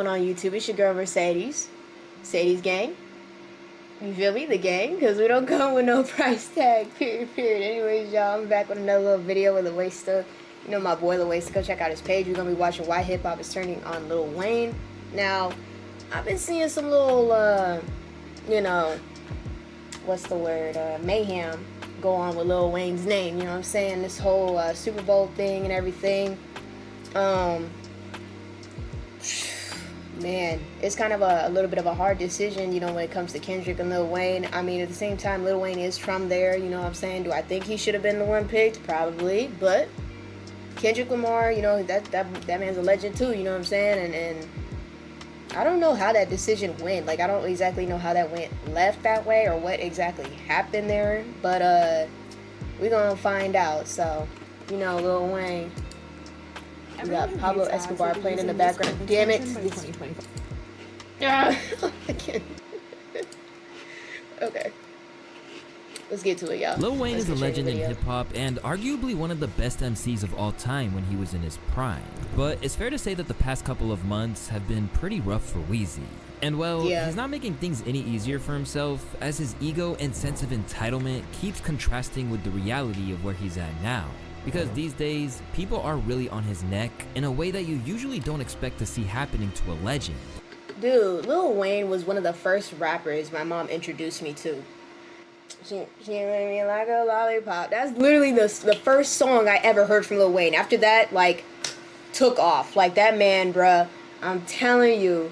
going on YouTube? It's your girl Mercedes. Mercedes gang. You feel me? The gang. Because we don't come with no price tag. Period. Anyways, y'all, I'm back with another little video with Lil Wayne. You know my boy Lil Wayne. Go check out his page. We're going to be watching why hip-hop is turning on Lil Wayne. Now, I've been seeing some little, what's the word? Mayhem go on with Lil Wayne's name. You know what I'm saying? This whole Super Bowl thing and everything. Man, it's kind of a little bit of a hard decision, when it comes to Kendrick and Lil Wayne. I mean, at the same time, Lil Wayne is from there, you know what I'm saying? Do I think he should have been the one picked? Probably, but Kendrick Lamar, that man's a legend too, you know what I'm saying? And I don't know how that decision went. Like, I don't exactly know how that went left that way or what exactly happened there, but we're gonna find out. So, Lil Wayne. We got Pablo Escobar playing in the background. Damn it. Yeah. I can't. Okay. Let's get to it, y'all. Lil Wayne is a legend in hip-hop and arguably one of the best MCs of all time when he was in his prime. But it's fair to say that the past couple of months have been pretty rough for Weezy. And well, he's not making things any easier for himself, as his ego and sense of entitlement keeps contrasting with the reality of where he's at now. Because these days, people are really on his neck in a way that you usually don't expect to see happening to a legend. Dude, Lil Wayne was one of the first rappers my mom introduced me to. She made me like a lollipop. That's literally the first song I ever heard from Lil Wayne. After that, took off. Like, that man, bruh, I'm telling you,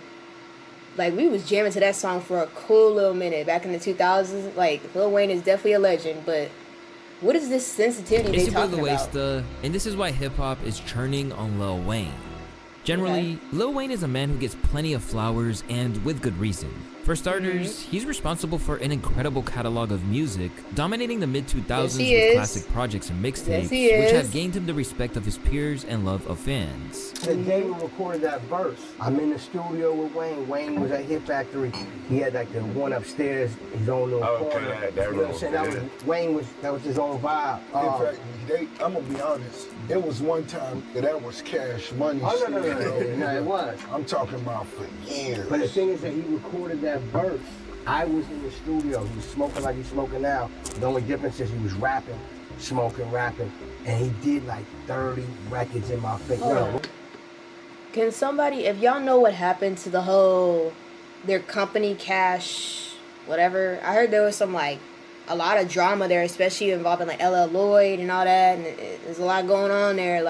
we was jamming to that song for a cool little minute. Back in the 2000s, Lil Wayne is definitely a legend, but what is this sensitivity they talking about? And this is why hip-hop is churning on Lil Wayne. Generally, Lil Wayne is a man who gets plenty of flowers, and with good reason. For starters, he's responsible for an incredible catalog of music, dominating the mid-2000s with classic projects and mixtapes, which have gained him the respect of his peers and love of fans. The day we recorded that verse, I'm in the studio with Wayne. Wayne was at Hit Factory. He had the one upstairs, his own little corner. You know what I'm saying? That was his own vibe. In fact, I'm gonna be honest. It was one time that was cash money. Oh, no, it was. I'm talking about for years. But the thing is that he recorded that verse. I was in the studio. He was smoking like he's smoking now. The only difference is he was rapping, smoking, rapping, and he did 30 records in my face. Can somebody, if y'all know what happened to their company Cash, whatever, I heard there was some a lot of drama there, especially involving LL Lloyd and all that, and there's a lot going on there.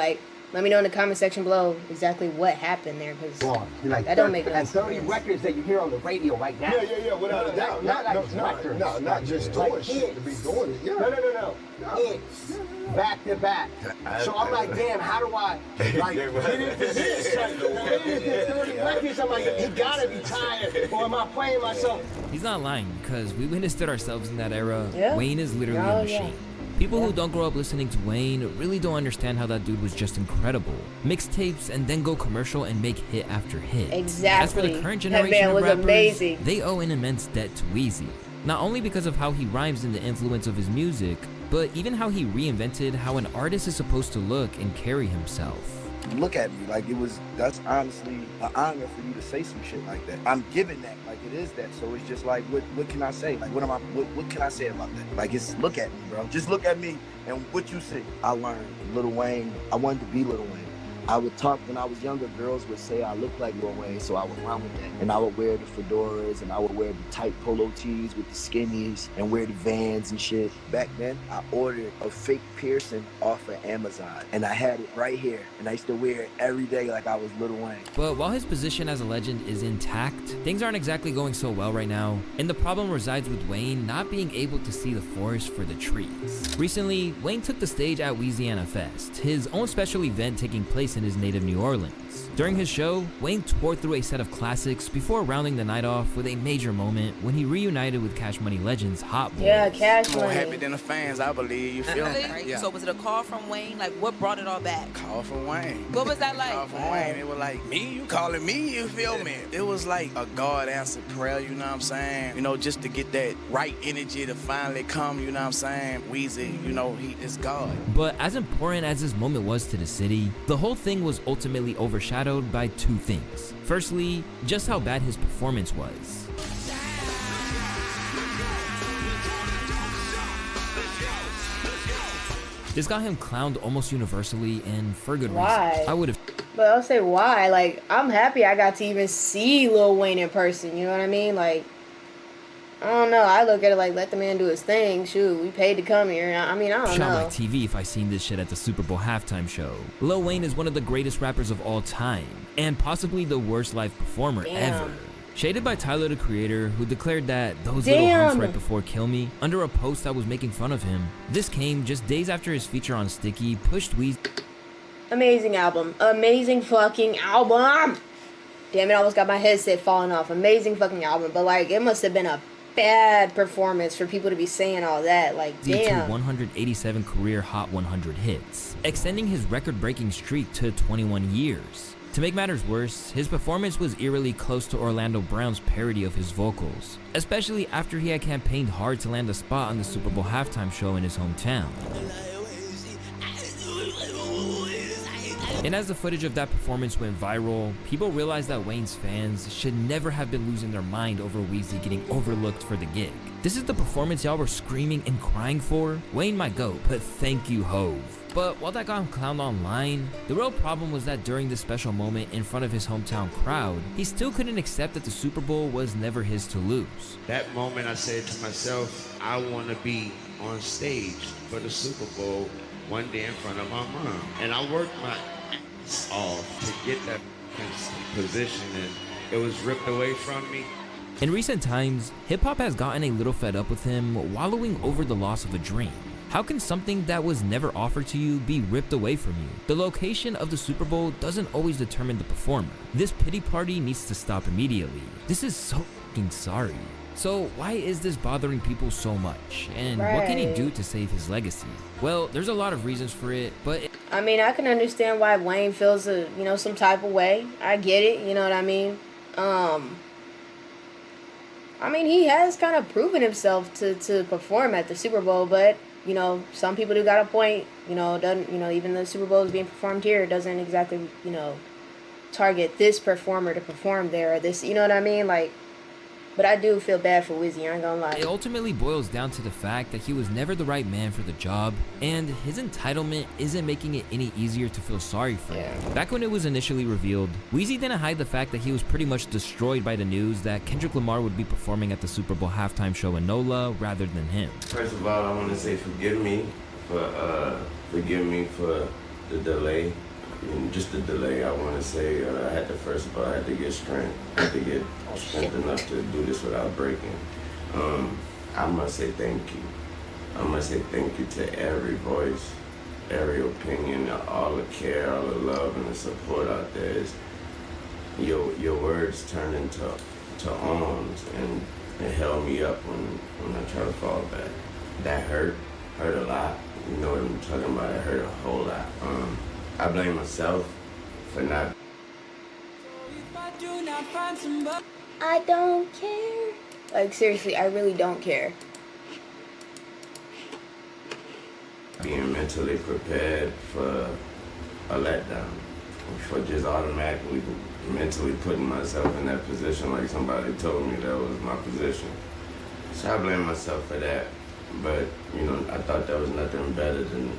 Let me know in the comment section below exactly what happened there, because that don't make no sense. And 30 records that you hear on the radio right now. Yeah, without a doubt. Not just doing shit to be doing it. No. It's back to back. So I'm like, damn, how do I get into this? 30 records, I'm like, he gotta be tired, or am I playing myself? He's not lying, because we witnessed it ourselves in that era. Yeah. Wayne is literally a machine. People who don't grow up listening to Wayne really don't understand how that dude was just incredible. Mixtapes and then go commercial and make hit after hit. Exactly. As for the current generation of rappers, they owe an immense debt to Weezy. Not only because of how he rhymes and the influence of his music, but even how he reinvented how an artist is supposed to look and carry himself. Look at me, that's honestly an honor for you to say some shit like that. I'm giving that, it is that. So it's just what can I say? What can I say about that? It's look at me, bro. Just look at me and what you see. I learned Lil Wayne. I wanted to be Lil Wayne. I would talk when I was younger, girls would say I look like Lil Wayne, so I would run with that. And I would wear the fedoras, and I would wear the tight polo tees with the skinnies, and wear the Vans and shit. Back then, I ordered a fake piercing off of Amazon, and I had it right here, and I used to wear it every day like I was Lil Wayne. But while his position as a legend is intact, things aren't exactly going so well right now, and the problem resides with Wayne not being able to see the forest for the trees. Recently, Wayne took the stage at Louisiana Fest, his own special event taking place in his native New Orleans. During his show, Wayne tore through a set of classics before rounding the night off with a major moment when he reunited with Cash Money legends Hot Boys. Yeah, Cash Money. More happy than the fans, I believe. You feel me? Yeah. So was it a call from Wayne? What brought it all back? Call from Wayne. What was that like? Call from Wayne. It was me? You calling me? You feel me? It was like a God-answered prayer, you know what I'm saying? Just to get that right energy to finally come, you know what I'm saying? Weezy, he is God. But as important as this moment was to the city, the whole thing was ultimately overshadowed overshadowed by two things. Firstly, just how bad his performance was. This got him clowned almost universally, and for good reason. Why? I would have. But I'll say why. Like, I'm happy I got to even see Lil Wayne in person. You know what I mean? Like, I don't know. I look at it like, let the man do his thing. Shoot, we paid to come here. I mean, I don't Shot know. my TV if I seen this shit at the Super Bowl halftime show. Lil Wayne is one of the greatest rappers of all time, and possibly the worst live performer ever. Shaded by Tyler, the Creator, who declared that those little humps right before Kill Me under a post that was making fun of him. This came just days after his feature on Sticky pushed Weezy. Amazing album. Amazing fucking album. Damn it, I almost got my headset falling off. Amazing fucking album. But, like, it must have been a bad performance for people to be saying all that. Like, damn. To 187 career Hot 100 hits, extending his record-breaking streak to 21 years. To make matters worse, his performance was eerily close to Orlando Brown's parody of his vocals, especially after he had campaigned hard to land a spot on the Super Bowl halftime show in his hometown. And as the footage of that performance went viral, people realized that Wayne's fans should never have been losing their mind over Weezy getting overlooked for the gig. This is the performance y'all were screaming and crying for? Wayne might go, but thank you, Hove. But while that got him clowned online, the real problem was that during this special moment in front of his hometown crowd, he still couldn't accept that the Super Bowl was never his to lose. That moment I said to myself, I want to be on stage for the Super Bowl one day in front of my mom. And I worked my ass off to get that position, and it was ripped away from me. In recent times, hip-hop has gotten a little fed up with him wallowing over the loss of a dream. How can something that was never offered to you be ripped away from you? The location of the Super Bowl doesn't always determine the performer. This pity party needs to stop immediately. This is so fucking sorry. So why is this bothering people so much? And what can he do to save his legacy? Well, there's a lot of reasons for it, but... I mean, I can understand why Wayne feels, some type of way. I get it, you know what I mean? I mean, he has kind of proven himself to perform at the Super Bowl, but... some people do got a point, doesn't, even the Super Bowl is being performed here, it doesn't exactly, target this performer to perform there, or this, you know what I mean? Like, but I do feel bad for Weezy, I ain't gonna lie. It ultimately boils down to the fact that he was never the right man for the job, and his entitlement isn't making it any easier to feel sorry for him. Back when it was initially revealed, Weezy didn't hide the fact that he was pretty much destroyed by the news that Kendrick Lamar would be performing at the Super Bowl halftime show in NOLA rather than him. First of all, I want to say forgive me for the delay. Just the delay, I want to say, I had to get strength. I had to get strength enough to do this without breaking. I must say thank you. I must say thank you to every voice, every opinion, all the care, all the love and the support out there. Your words turned into arms, and it held me up when I tried to fall back. That hurt a lot. You know what I'm talking about? It hurt a whole lot. I blame myself for not. I don't care. Like, seriously, I really don't care. Being mentally prepared for a letdown, for just automatically mentally putting myself in that position like somebody told me that was my position. So I blame myself for that. But, I thought there was nothing better than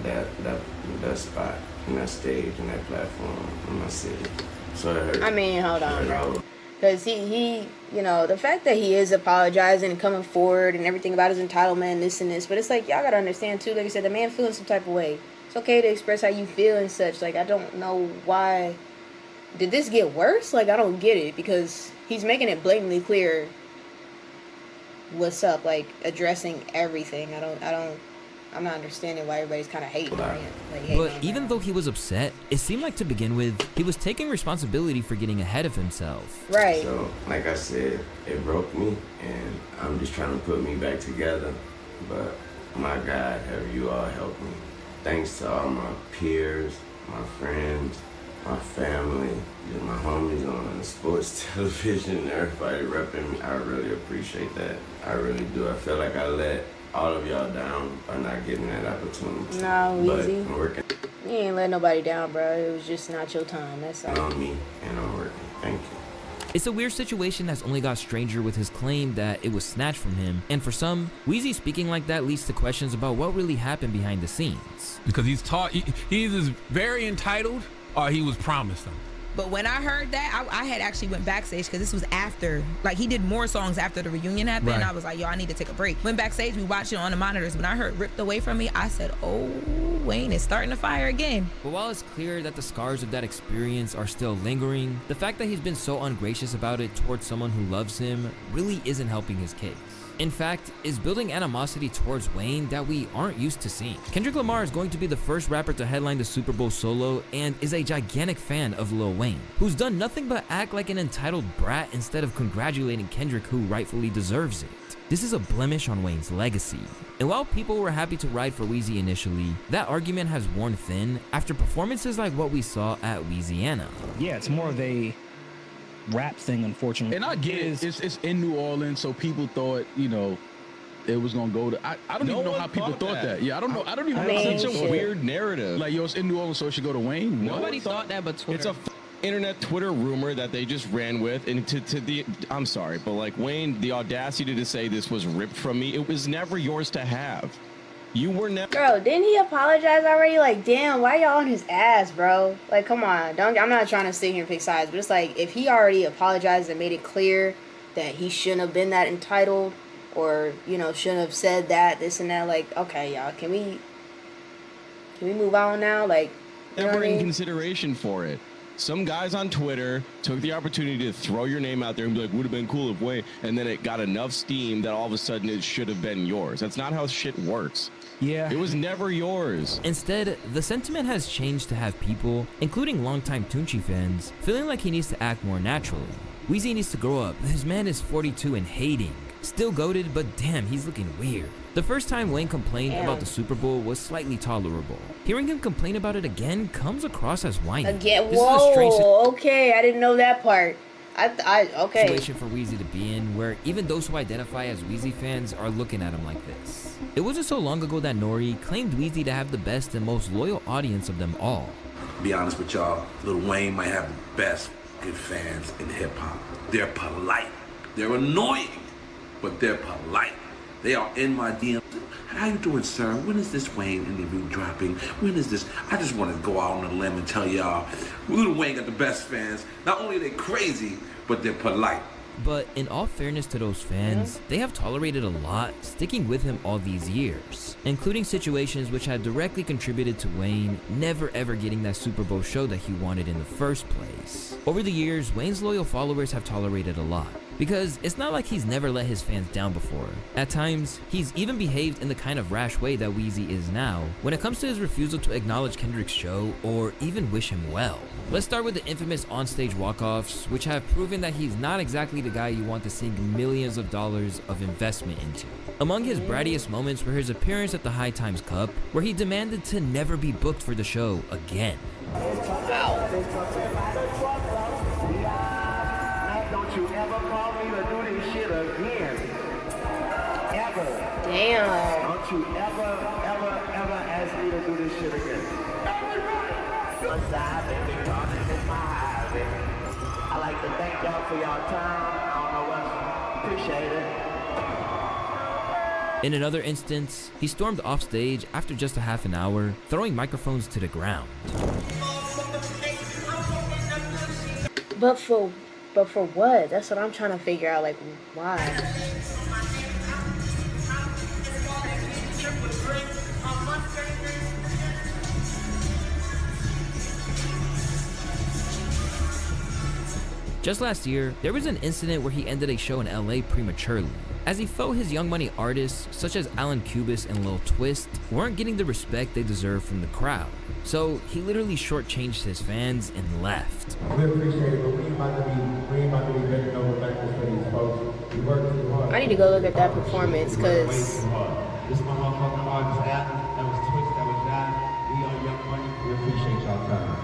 that spot, and that stage, and that platform in my city. So it hurt. I mean, hold on. Because he, the fact that he is apologizing and coming forward and everything about his entitlement and this, but it's like, y'all got to understand, too, like I said, the man feeling some type of way. It's okay to express how you feel and such. Like, I don't know why. Did this get worse? Like, I don't get it, because he's making it blatantly clear what's up, like, addressing everything. I'm not understanding why everybody's kind of hating on him. But even though he was upset, it seemed like to begin with, he was taking responsibility for getting ahead of himself. Right. So, like I said, it broke me, and I'm just trying to put me back together. But my God, have you all helped me. Thanks to all my peers, my friends, my family, my homies on sports television, everybody repping me. I really appreciate that. I really do. I feel like I let all of y'all down by not getting that opportunity. No, but easy. I'm working. You ain't let nobody down, bro. It was just not your time. That's all. On me, and I'm working. Thank you. It's a weird situation that's only got stranger with his claim that it was snatched from him, and for some, Weezy speaking like that leads to questions about what really happened behind the scenes. Because he's taught, he either is very entitled or he was promised something. But when I heard that, I had actually went backstage because this was after, like he did more songs after the reunion happened. Right. I was like, yo, I need to take a break. Went backstage, we watched it on the monitors. When I heard Ripped Away From Me, I said, oh, Wayne is starting to fire again. But while it's clear that the scars of that experience are still lingering, the fact that he's been so ungracious about it towards someone who loves him really isn't helping his case. In fact, is building animosity towards Wayne that we aren't used to seeing. Kendrick Lamar is going to be the first rapper to headline the Super Bowl solo and is a gigantic fan of Lil Wayne, who's done nothing but act like an entitled brat instead of congratulating Kendrick, who rightfully deserves it. This is a blemish on Wayne's legacy. And while people were happy to ride for Weezy initially, that argument has worn thin after performances like what we saw at Weeziana. Yeah, it's more of a rap thing, unfortunately. And I get it. It's in New Orleans, so people thought, it was gonna go to. I don't even know how people thought that. Yeah, I don't know. I don't even know. It's such a weird narrative. Like, yo, it's in New Orleans, so it should go to Wayne. Nobody thought that, but Twitter. It's a internet Twitter rumor that they just ran with, and I'm sorry, but like Wayne, the audacity to say this was ripped from me. It was never yours to have. You were never. Bro, didn't he apologize already? Like, damn, why y'all on his ass, bro? Like, come on. I'm not trying to sit here and pick sides, but it's like, if he already apologized and made it clear that he shouldn't have been that entitled, or, shouldn't have said that, this and that, like, okay, y'all, can we move on now? Like, never in consideration for it. Some guys on Twitter took the opportunity to throw your name out there and be like, would have been cool if Wayne, and then it got enough steam that all of a sudden it should have been yours. That's not how shit works. Yeah. It was never yours. Instead, the sentiment has changed to have people, including longtime Tunchi fans, feeling like he needs to act more naturally. Weezy needs to grow up. His man is 42 and hating. Still goated, but damn, he's looking weird. The first time Wayne complained about the Super Bowl was slightly tolerable. Hearing him complain about it again comes across as whiny. Again, whoa, okay, I didn't know that part. Okay. Situation for Weezy to be in, where even those who identify as Weezy fans are looking at him like this. It wasn't so long ago that Nori claimed Weezy to have the best and most loyal audience of them all. Be honest with y'all, Lil Wayne might have the best good fans in hip hop. They're polite. They're annoying, but they're polite. They are in my DM. How you doing, sir? When is this Wayne interview dropping? When is this? I just want to go out on a limb and tell y'all, Lil Wayne got the best fans. Not only are they crazy, but they're polite. But in all fairness to those fans, they have tolerated a lot, sticking with him all these years, including situations which had directly contributed to Wayne never ever getting that Super Bowl show that he wanted in the first place. Over the years, Wayne's loyal followers have tolerated a lot, because it's not like he's never let his fans down before. At times, he's even behaved in the kind of rash way that Weezy is now when it comes to his refusal to acknowledge Kendrick's show or even wish him well. Let's start with the infamous onstage walk-offs, which have proven that he's not exactly the guy you want to sink millions of dollars of investment into. Among his brattiest moments were his appearance at the High Times Cup, where he demanded to never be booked for the show again. Don't you ever call me to do this shit again. Ever. Damn. Don't you ever ask me to do this shit again. I like to thank y'all for y'all time. I don't know what. Appreciate it. In another instance, he stormed off stage after just a half an hour, throwing microphones to the ground. But for what? That's what I'm trying to figure out. Like, why? Just last year, there was an incident where he ended a show in LA prematurely, as he felt his Young Money artists, such as Alan Cubis and Lil Twist, weren't getting the respect they deserved from the crowd. So he literally shortchanged his fans and left. We appreciate it, but we ain't about to be bending over backwards for these folks. We work too hard. I need to go look at that performance, because This is my motherfucking artist app. That was Twist, that was John. We on Young Money. We appreciate y'all time.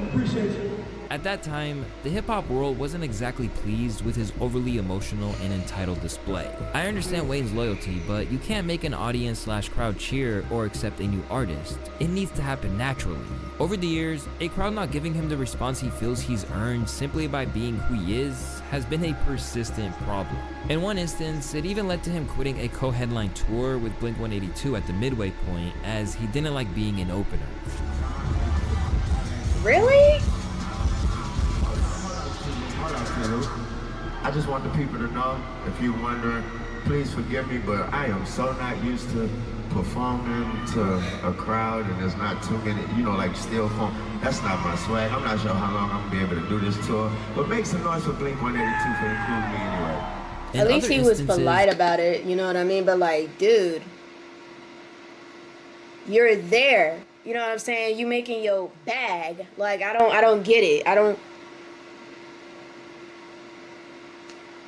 Appreciate you. At that time, the hip-hop world wasn't exactly pleased with his overly emotional and entitled display. I understand Wayne's loyalty, but you can't make an audience/crowd cheer or accept a new artist. It needs to happen naturally. Over the years, a crowd not giving him the response he feels he's earned simply by being who he is has been a persistent problem. In one instance, it even led to him quitting a co-headline tour with Blink-182 at the midway point as he didn't like being an opener. Really? I just want the people to know, if you're wondering, please forgive me, but I am so not used to performing to a crowd and there's not too many, like still phone. That's not my swag. I'm not sure how long I'm gonna be able to do this tour, but make some noise for Blink-182 for including me anyway. At least he was polite about it, you know what I mean? But like, dude, you're there. You know what I'm saying? You making your bag. Like, I don't get it.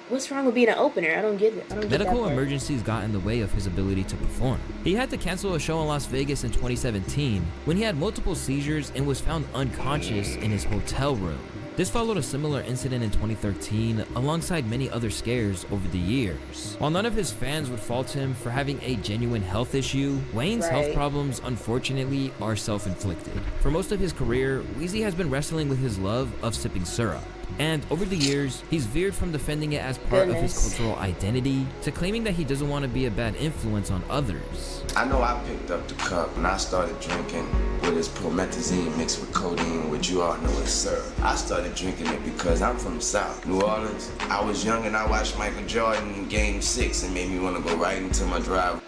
What's wrong with being an opener? I don't get it. Medical emergencies got in the way of his ability to perform. He had to cancel a show in Las Vegas in 2017 when he had multiple seizures and was found unconscious in his hotel room. This followed a similar incident in 2013 alongside many other scares over the years. While none of his fans would fault him for having a genuine health issue, Wayne's health problems unfortunately are self-inflicted. For most of his career, Weezy has been wrestling with his love of sipping syrup. And over the years, he's veered from defending it as part of his cultural identity to claiming that he doesn't want to be a bad influence on others. I know I picked up the cup and I started drinking with this promethazine mixed with codeine, which you all know is syrup. I started drinking it because I'm from the South, New Orleans. I was young and I watched Michael Jordan in Game 6 and made me want to go right into my drive.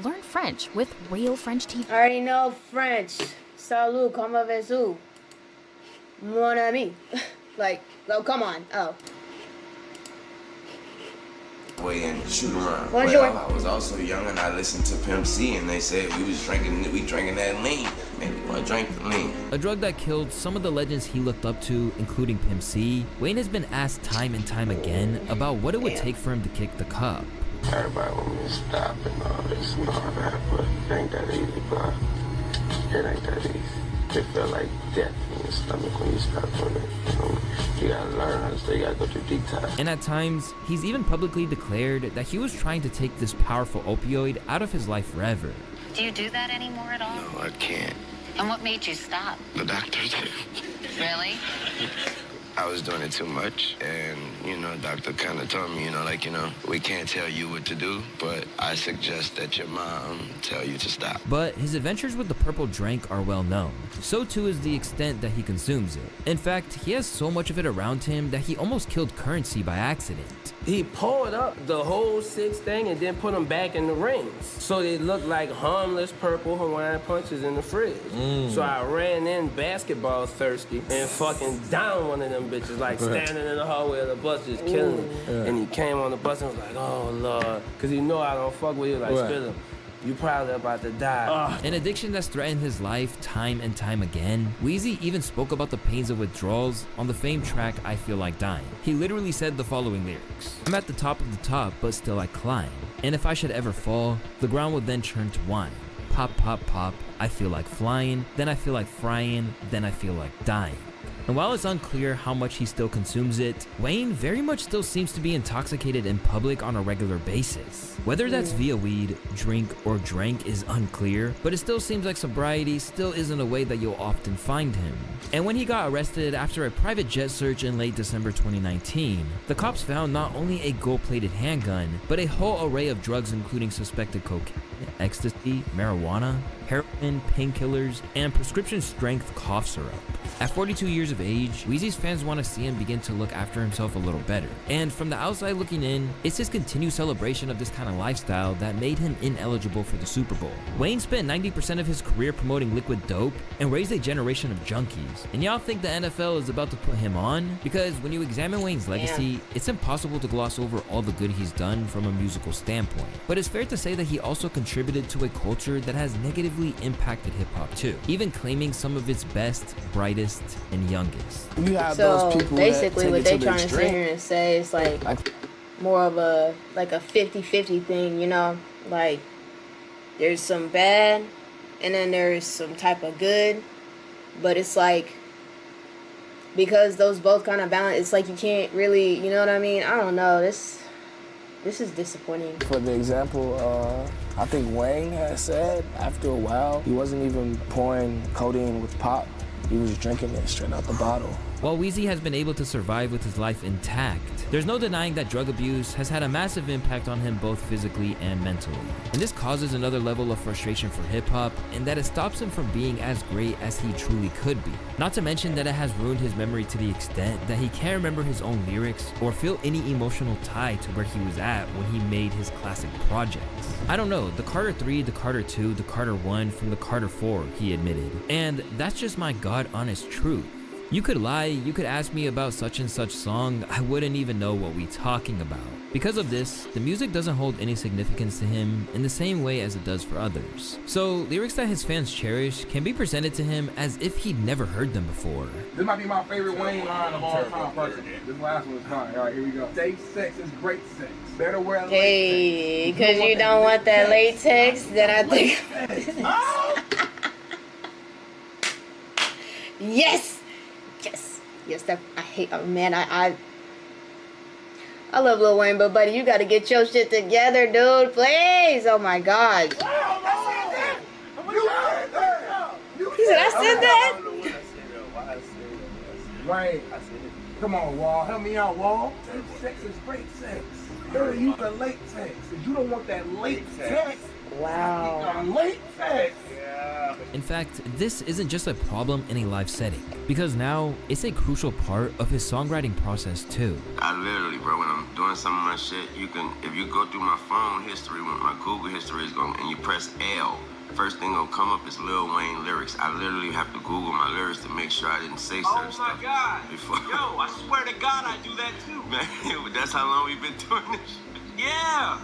Learn French with Real French TV. I already know French. Salut, comment vas-tu? Mon ami. Like, oh, come on. Oh. Way and shoot around. Bonjour. Well, I was also young and I listened to Pimp C and they said we drinking that lean. Maybe we want to drink the lean. A drug that killed some of the legends he looked up to, including Pimp C. Wayne has been asked time and time again about what it would take for him to kick the cup. Everybody want me to stop and all this and all that, but it ain't that easy, bro. It ain't that easy. It feel like death in your stomach when you start doing it. You gotta learn how to stay, you gotta go through detox. And at times, he's even publicly declared that he was trying to take this powerful opioid out of his life forever. Do you do that anymore at all? No, I can't. And what made you stop? The doctor did. Really? I was doing it too much, and, doctor kind of told me, we can't tell you what to do, but I suggest that your mom tell you to stop. But his adventures with the purple drink are well known. So too is the extent that he consumes it. In fact, he has so much of it around him that he almost killed Currency by accident. He poured up the whole 6 thing and then put them back in the rings. So they looked like harmless purple Hawaiian punches in the fridge. So I ran in basketball thirsty and fucking down one of them bitches, like standing in the hallway of the bus just killing him. And he came on the bus and was like, oh Lord, because he know I don't fuck with you, like spill him. You probably about to die. An addiction that's threatened his life time and time again. Weezy even spoke about the pains of withdrawals on the famed track I Feel Like Dying. He literally said the following lyrics: I'm at the top of the top, but still I climb. And if I should ever fall, the ground will then turn to wine. Pop, pop, pop, I feel like flying, then I feel like frying, then I feel like dying. And while it's unclear how much he still consumes it, Wayne very much still seems to be intoxicated in public on a regular basis. Whether that's via weed, drink, or drank is unclear, but it still seems like sobriety still isn't a way that you'll often find him. And when he got arrested after a private jet search in late December 2019, the cops found not only a gold-plated handgun, but a whole array of drugs including suspected cocaine, ecstasy, marijuana, heroin, painkillers, and prescription-strength cough syrup. At 42 years of age, Weezy's fans want to see him begin to look after himself a little better. And from the outside looking in, it's his continued celebration of this kind of lifestyle that made him ineligible for the Super Bowl. Wayne spent 90% of his career promoting liquid dope and raised a generation of junkies. And y'all think the NFL is about to put him on? Because when you examine Wayne's legacy, it's impossible to gloss over all the good he's done from a musical standpoint. But it's fair to say that he also contributed to a culture that has negatively impacted hip-hop too, even claiming some of its best, brightest, and youngest. You have those people basically what they trying to sit here and say is like more of a 50-50 thing, like there's some bad and then there's some type of good, but it's like because those both kind of balance. It's like you can't really, you know what I mean? I don't know. This is disappointing. For the example, I think Wayne has said after a while, he wasn't even pouring codeine with pop. He was drinking it straight out the bottle. While Weezy has been able to survive with his life intact, there's no denying that drug abuse has had a massive impact on him both physically and mentally. And this causes another level of frustration for hip-hop, in that it stops him from being as great as he truly could be. Not to mention that it has ruined his memory to the extent that he can't remember his own lyrics or feel any emotional tie to where he was at when he made his classic projects. I don't know, the Carter 3, the Carter 2, the Carter 1 from the Carter 4, he admitted. And that's just my God honest truth. You could lie, you could ask me about such and such song, I wouldn't even know what we talking about. Because of this, the music doesn't hold any significance to him in the same way as it does for others. So, lyrics that his fans cherish can be presented to him as if he'd never heard them before. This might be my favorite Wayne line of all time, personally. This last one is fine. All right, here we go. Safe sex is great sex. Better wear latex. Hey, because you don't want that latex, then I think... Yes! Yes, that I hate. Oh man, I love Lil Wayne, but buddy, you gotta get your shit together, dude. Please. Oh my God. He said, I said that. Wayne, come on, Wall. Help me out, Wall. Sex is great sex. Better use the latex. Cause you don't want that latex. Wow. Latex. In fact, this isn't just a problem in a live setting, because now it's a crucial part of his songwriting process too. I literally, bro, when I'm doing some of my shit, you can, if you go through my phone history, my Google history is going, and you press L, first thing gonna come up is Lil Wayne lyrics. I literally have to Google my lyrics to make sure I didn't say certain stuff. Oh my God. Before. Yo, I swear to God I do that too. Man, that's how long we've been doing this shit. Yeah.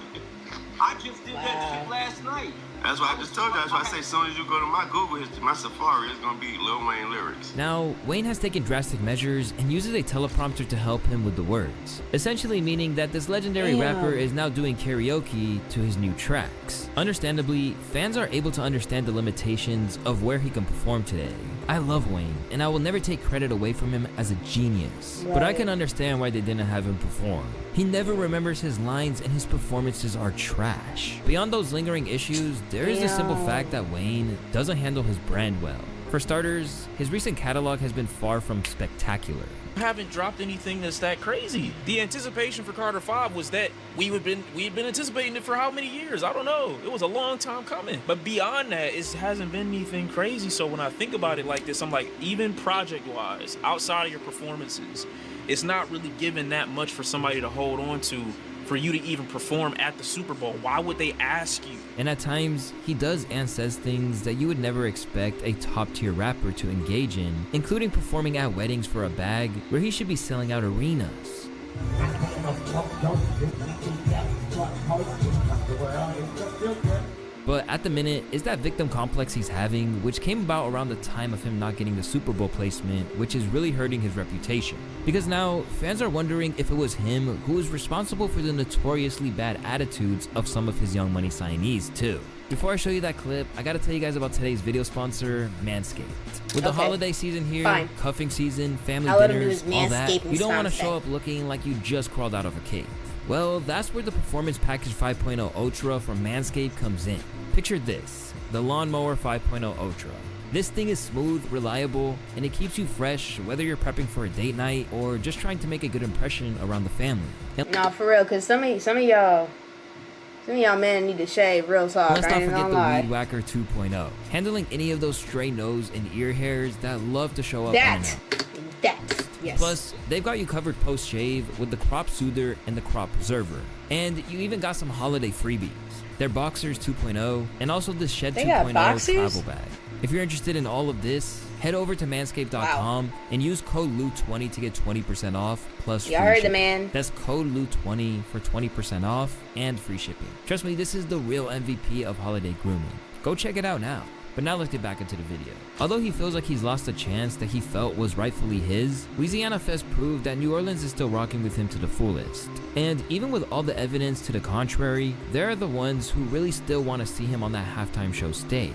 I just did that shit last night. That's why I just told you. That's why I say as soon as you go to my Google history, my Safari, it's gonna be Lil Wayne lyrics. Now, Wayne has taken drastic measures and uses a teleprompter to help him with the words, essentially meaning that this legendary rapper is now doing karaoke to his new tracks. Understandably, fans are able to understand the limitations of where he can perform today. I love Wayne, and I will never take credit away from him as a genius, but I can understand why they didn't have him perform. He never remembers his lines and his performances are trash. Beyond those lingering issues, there is the simple fact that Wayne doesn't handle his brand well. For starters, his recent catalog has been far from spectacular. Haven't dropped anything that's that crazy. The anticipation for Carter 5 was that we had been anticipating it for how many years? I don't know. It was a long time coming. But beyond that, it hasn't been anything crazy. So when I think about it like this, I'm like, even project-wise, outside of your performances, it's not really given that much for somebody to hold on to for you to even perform at the Super Bowl. Why would they ask you? And at times, he does and says things that you would never expect a top-tier rapper to engage in, including performing at weddings for a bag where he should be selling out arenas. But at the minute, it's that victim complex he's having, which came about around the time of him not getting the Super Bowl placement, which is really hurting his reputation. Because now, fans are wondering if it was him who was responsible for the notoriously bad attitudes of some of his Young Money signees too. Before I show you that clip, I gotta tell you guys about today's video sponsor, Manscaped. With the holiday season here, cuffing season, family dinners, all that, you don't want to show up looking like you just crawled out of a cave. Well, that's where the Performance Package 5.0 Ultra from Manscaped comes in. Picture this, the Lawnmower 5.0 Ultra. This thing is smooth, reliable, and it keeps you fresh whether you're prepping for a date night or just trying to make a good impression around the family. Nah, for real, cause some of y'all men need to shave, real talk. Let's not forget the Weed Whacker 2.0, handling any of those stray nose and ear hairs that love to show up. Yes. Plus, they've got you covered post-shave with the Crop Soother and the Crop Preserver. And you even got some holiday freebies. Their Boxers 2.0 and also the Shed 2.0 travel bag. If you're interested in all of this, head over to manscaped.com and use code LOOT20 to get 20% off plus free heard shipping. the man. That's code LOOT20 for 20% off and free shipping. Trust me, this is the real MVP of holiday grooming. Go check it out now. But now let's get back into the video. Although he feels like he's lost a chance that he felt was rightfully his, Louisiana Fest proved that New Orleans is still rocking with him to the fullest. And even with all the evidence to the contrary, they're the ones who really still want to see him on that halftime show stage.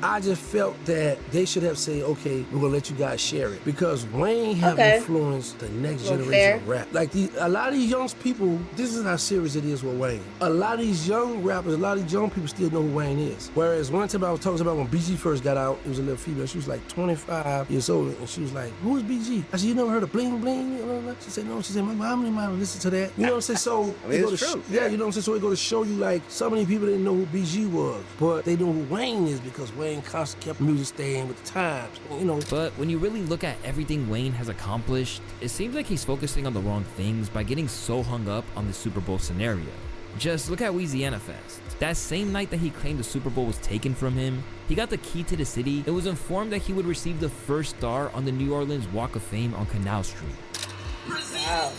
I just felt that they should have said, okay, we're gonna let you guys share it, because Wayne have influenced the next generation of rap. Like a lot of these young people, this is how serious it is with Wayne. A lot of these young rappers, a lot of these young people still know who Wayne is. Whereas one time I was talking about when BG first got out, it was a little female. She was like 25 years old, and she was like, "Who is BG?" I said, "You never heard of Bling Bling?" She said, "No." She said, "My mom didn't mind listen to that." You know what I'm saying? So I mean, it's true. Yeah, you know what I'm saying. So it go to show you, like, so many people didn't know who BG was, but they know who Wayne is because Wayne constantly kept music staying with the times. You know. But when you really look at everything Wayne has accomplished, it seems like he's focusing on the wrong things by getting so hung up on the Super Bowl scenario. Just look at Louisiana Fest. That same night that he claimed the Super Bowl was taken from him, he got the key to the city and was informed that he would receive the first star on the New Orleans Walk of Fame on Canal Street. Wow.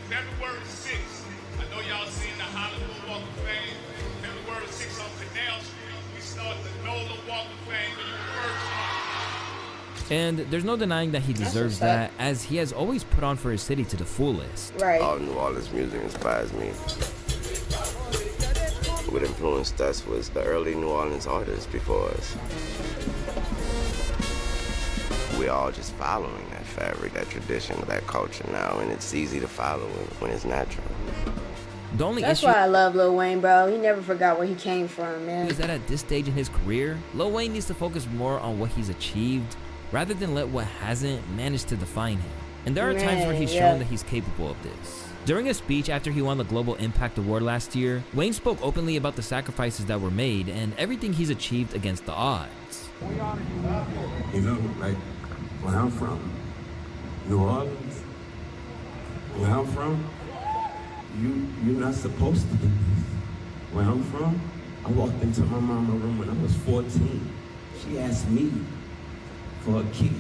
February 6th, I know y'all seen the Hollywood Walk of Fame. February 6th on Canal Street, we start the NOLA Walk of Fame when you first. And there's no denying that he deserves that, as he has always put on for his city to the fullest. Right. All New Orleans music inspires me. What influenced us was the early New Orleans artists before us. We're all just following that fabric, that tradition, that culture now, and it's easy to follow when it's natural. The only That's issue why I love Lil Wayne, bro. He never forgot where he came from, man. is that at this stage in his career, Lil Wayne needs to focus more on what he's achieved rather than let what hasn't manage to define him. And there are times where he's shown that he's capable of this. During a speech after he won the Global Impact Award last year, Wayne spoke openly about the sacrifices that were made and everything he's achieved against the odds. You know, like, where I'm from, New Orleans, where I'm from, you're not supposed to do this. Where I'm from, I walked into my mama's room when I was 14. She asked me for a kid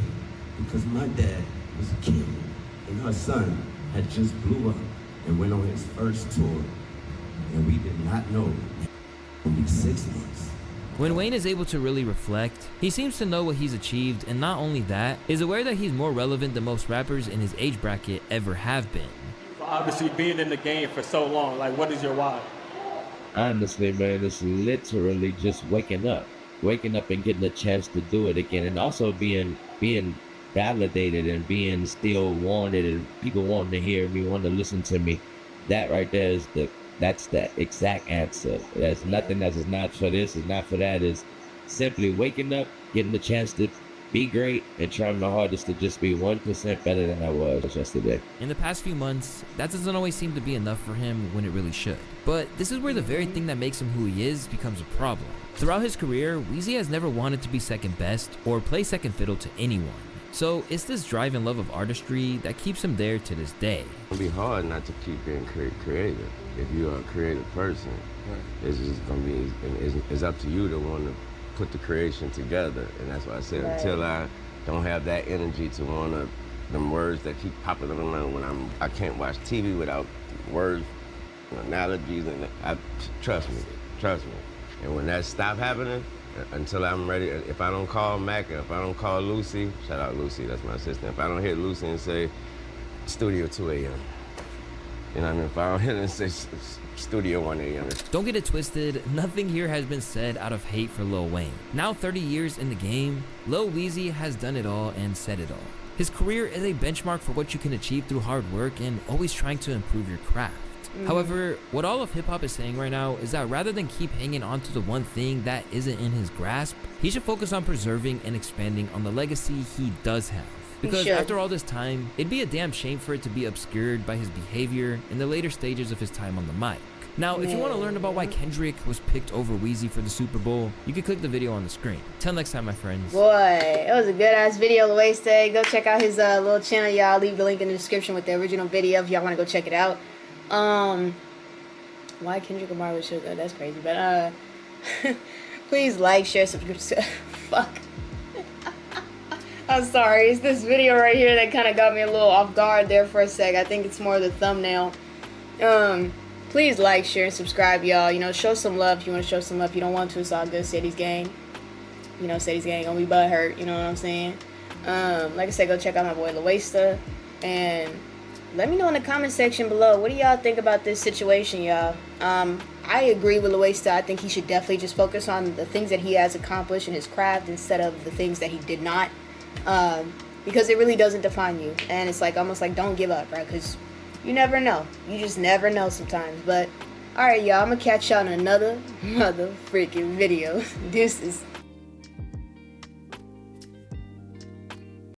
because my dad was killed and her son had just blew up and went on his first tour, and we did not know it would be 6 months. When Wayne is able to really reflect, he seems to know what he's achieved, and not only that, is aware that he's more relevant than most rappers in his age bracket ever have been. Obviously, being in the game for so long, like, what is your why? Honestly, man, it's literally just waking up and getting a chance to do it again, and also being validated and being still wanted, and people wanting to hear me, wanting to listen to me. That right there is that's the exact answer. There's nothing that is not for this, is not for that. Is simply waking up, getting the chance to be great, and trying my hardest to just be 1% better than I was yesterday. In the past few months, that doesn't always seem to be enough for him when it really should. But this is where the very thing that makes him who he is becomes a problem. Throughout his career, Weezy has never wanted to be second best or play second fiddle to anyone. So it's this drive and love of artistry that keeps him there to this day. It'll be hard not to keep being creative. If you are a creative person, it's just gonna be, it's up to you to want to put the creation together. And that's why I said, until I don't have that energy to want to, them words that keep popping in my mind when I can't watch TV without words, analogies, and trust me. And when that stop happening, until I'm ready, if I don't call Mac, if I don't call Lucy, shout out Lucy, that's my assistant. If I don't hit Lucy and say, studio 2 a.m. You know what I mean? If I don't hit and say studio 1 a.m. Don't get it twisted, nothing here has been said out of hate for Lil Wayne. Now 30 years in the game, Lil Weezy has done it all and said it all. His career is a benchmark for what you can achieve through hard work and always trying to improve your craft. However, what all of hip-hop is saying right now is that rather than keep hanging on to the one thing that isn't in his grasp, he should focus on preserving and expanding on the legacy he does have. Because after all this time, it'd be a damn shame for it to be obscured by his behavior in the later stages of his time on the mic. Now, if you want to learn about why Kendrick was picked over Weezy for the Super Bowl, you can click the video on the screen. Till next time, my friends. Boy, it was a good-ass video, Lil Wayne. Go check out his little channel, y'all. I'll leave the link in the description with the original video if y'all want to go check it out. Why Kendrick Lamar would show that? That's crazy. But please like, share, subscribe. Fuck. I'm sorry. It's this video right here that kind of got me a little off guard there for a sec. I think it's more the thumbnail. Please like, share, and subscribe, y'all. You know, show some love if you want to show some love. If you don't want to, it's all good. Sadie's gang. You know, Sadie's gang gonna be butthurt. You know what I'm saying? Like I said, go check out my boy Lil Wayne. And let me know in the comment section below. What do y'all think about this situation, y'all? I agree with Lil Wayne. I think he should definitely just focus on the things that he has accomplished in his craft instead of the things that he did not. Because it really doesn't define you. And it's like almost like don't give up, right? Because you never know. You just never know sometimes. But alright, y'all, I'm gonna catch y'all in another freaking video. Deuces.